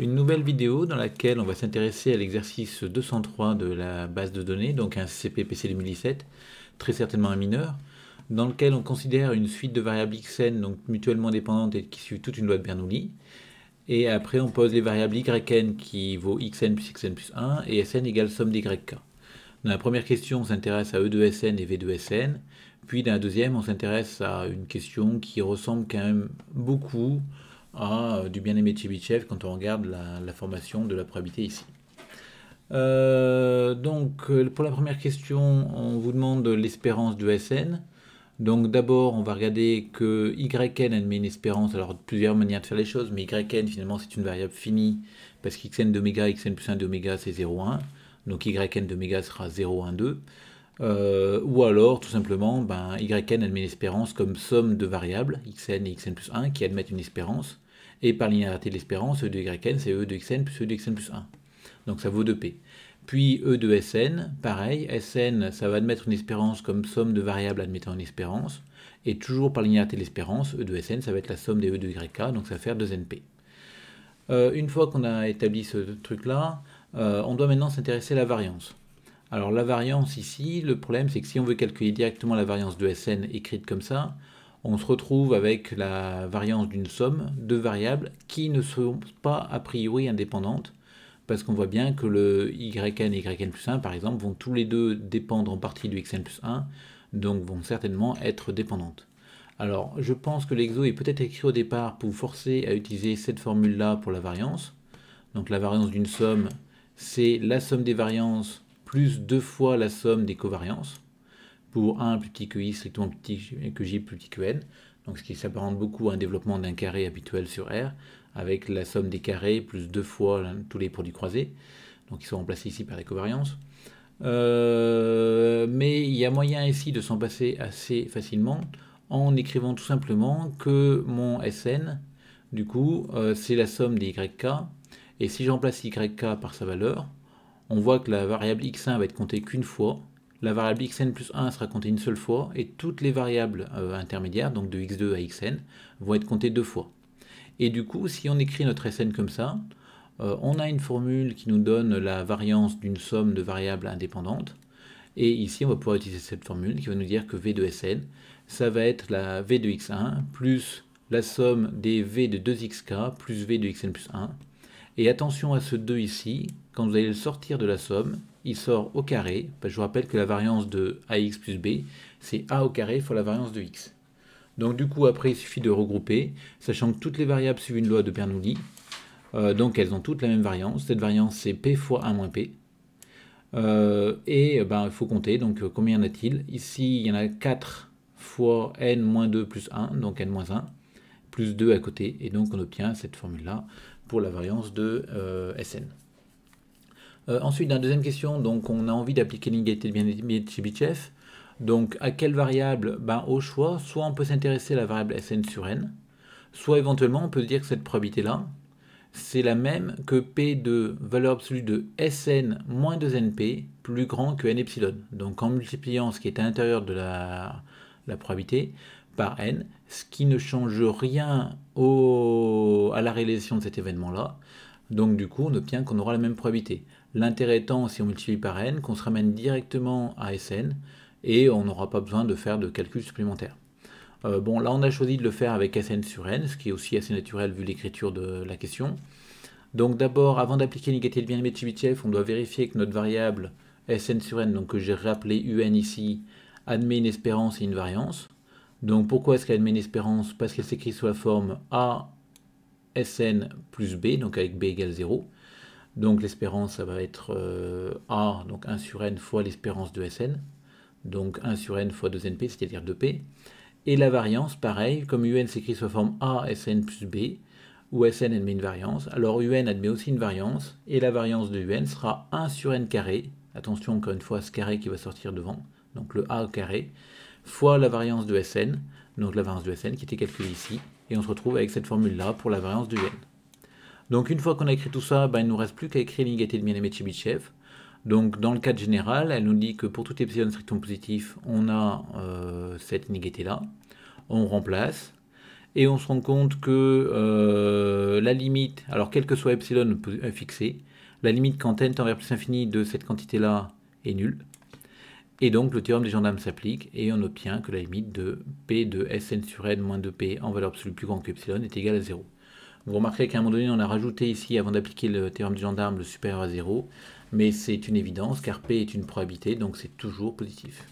Une nouvelle vidéo dans laquelle on va s'intéresser à l'exercice 203 de la base de données, donc un CCP/PC 2017, très certainement un mineur, dans lequel on considère une suite de variables xn, donc mutuellement dépendantes et qui suivent toute une loi de Bernoulli. Et après, on pose les variables yn qui vaut xn plus 1 et sn égale somme des yk. Dans la première question, on s'intéresse à E de Sn et V de Sn. Puis dans la deuxième, on s'intéresse à une question qui ressemble quand même beaucoup à du bien-aimé de Chebyshev quand on regarde la formation de la probabilité ici. Pour la première question, on vous demande l'espérance de Sn. Donc d'abord, on va regarder que yn admet une espérance, alors plusieurs manières de faire les choses, mais yn finalement c'est une variable finie, parce qu'xn d'oméga, xn plus 1 d'oméga c'est 0, 1, donc yn d'oméga sera 0, 1, 2, ou alors tout simplement, yn admet une espérance comme somme de variables, xn et xn plus 1, qui admettent une espérance, et par linéarité de l'espérance, e de yn c'est e de xn plus e de xn plus 1, donc ça vaut 2p. Puis E de Sn, pareil, Sn, ça va admettre une espérance comme somme de variables admettant une espérance, et toujours par linéarité de l'espérance, E de Sn, ça va être la somme des E de Yk, donc ça va faire 2np. Une fois qu'on a établi ce truc-là, on doit maintenant s'intéresser à la variance. Alors la variance ici, le problème c'est que si on veut calculer directement la variance de Sn écrite comme ça, on se retrouve avec la variance d'une somme de variables qui ne sont pas a priori indépendantes, parce qu'on voit bien que le yn et yn plus 1, par exemple, vont tous les deux dépendre en partie du xn plus 1, donc vont certainement être dépendantes. Alors, je pense que l'exo est peut-être écrit au départ pour vous forcer à utiliser cette formule-là pour la variance. Donc la variance d'une somme, c'est la somme des variances plus 2 fois la somme des covariances, pour 1 plus petit que i strictement plus petit que j plus petit que n, donc ce qui s'apparente beaucoup à un développement d'un carré habituel sur R, avec la somme des carrés plus 2 fois tous les produits croisés, donc ils sont remplacés ici par les covariances. Mais il y a moyen ici de s'en passer assez facilement en écrivant tout simplement que mon Sn, du coup, c'est la somme des yk, et si je remplace yk par sa valeur, on voit que la variable x1 va être comptée qu'une fois, la variable xn plus 1 sera comptée une seule fois, et toutes les variables intermédiaires, donc de x2 à xn, vont être comptées 2 fois. Et du coup, si on écrit notre Sn comme ça, on a une formule qui nous donne la variance d'une somme de variables indépendantes. Et ici, on va pouvoir utiliser cette formule qui va nous dire que V de Sn, ça va être la V de x1 plus la somme des V de 2xk plus V de xn plus 1. Et attention à ce 2 ici, quand vous allez le sortir de la somme, il sort au carré. Je vous rappelle que la variance de ax plus b, c'est a au carré fois la variance de x. Donc du coup, après, il suffit de regrouper, sachant que toutes les variables suivent une loi de Bernoulli. Donc elles ont toutes la même variance. Cette variance, c'est p fois 1 moins p. Il faut compter. Donc combien y en a-t-il? Ici, il y en a 4 fois n moins 2 plus 1, donc n moins 1, plus 2 à côté. Et donc on obtient cette formule-là pour la variance de Sn. Ensuite, dans la deuxième question, donc on a envie d'appliquer l'inégalité de bien-aimé de Chebyshev. Donc, à quelle variable? Au choix, soit on peut s'intéresser à la variable Sn sur n, soit éventuellement on peut dire que cette probabilité-là, c'est la même que P de valeur absolue de Sn moins 2np plus grand que n epsilon. Donc, en multipliant ce qui est à l'intérieur de la probabilité par n, ce qui ne change rien à la réalisation de cet événement-là. Donc, du coup, on obtient qu'on aura la même probabilité. L'intérêt étant, si on multiplie par n, qu'on se ramène directement à Sn, et on n'aura pas besoin de faire de calcul supplémentaire. Là on a choisi de le faire avec Sn sur n, ce qui est aussi assez naturel vu l'écriture de la question. Donc d'abord, avant d'appliquer l'inégalité de bien-aimé de Chebyshev, on doit vérifier que notre variable Sn sur n, donc que j'ai rappelé un ici, admet une espérance et une variance. Donc pourquoi est-ce qu'elle admet une espérance? Parce qu'elle s'écrit sous la forme a Sn plus b, donc avec b égale 0. Donc l'espérance, ça va être a, donc 1 sur n fois l'espérance de Sn. Donc 1 sur n fois 2np, c'est-à-dire 2p. Et la variance, pareil, comme un s'écrit sous la forme a Sn plus b, où Sn admet une variance, alors un admet aussi une variance, et la variance de un sera 1 sur n carré, attention encore une fois à ce carré qui va sortir devant, donc le a au carré, fois la variance de Sn, donc la variance de Sn qui était calculée ici, et on se retrouve avec cette formule-là pour la variance de un. Donc une fois qu'on a écrit tout ça, il ne nous reste plus qu'à écrire l'inégalité de bien-aimé de Chebyshev. Donc dans le cadre général, elle nous dit que pour tout epsilon strictement positif, on a cette inégalité-là. On remplace. et on se rend compte que la limite, alors quel que soit epsilon fixé, la limite quand n tend vers plus infini de cette quantité-là est nulle. Et donc le théorème des gendarmes s'applique et on obtient que la limite de P de Sn sur n moins 2P en valeur absolue plus grande que epsilon est égale à 0. Vous remarquerez qu'à un moment donné, on a rajouté ici, avant d'appliquer le théorème du gendarme, le supérieur à 0, mais c'est une évidence car P est une probabilité, donc c'est toujours positif.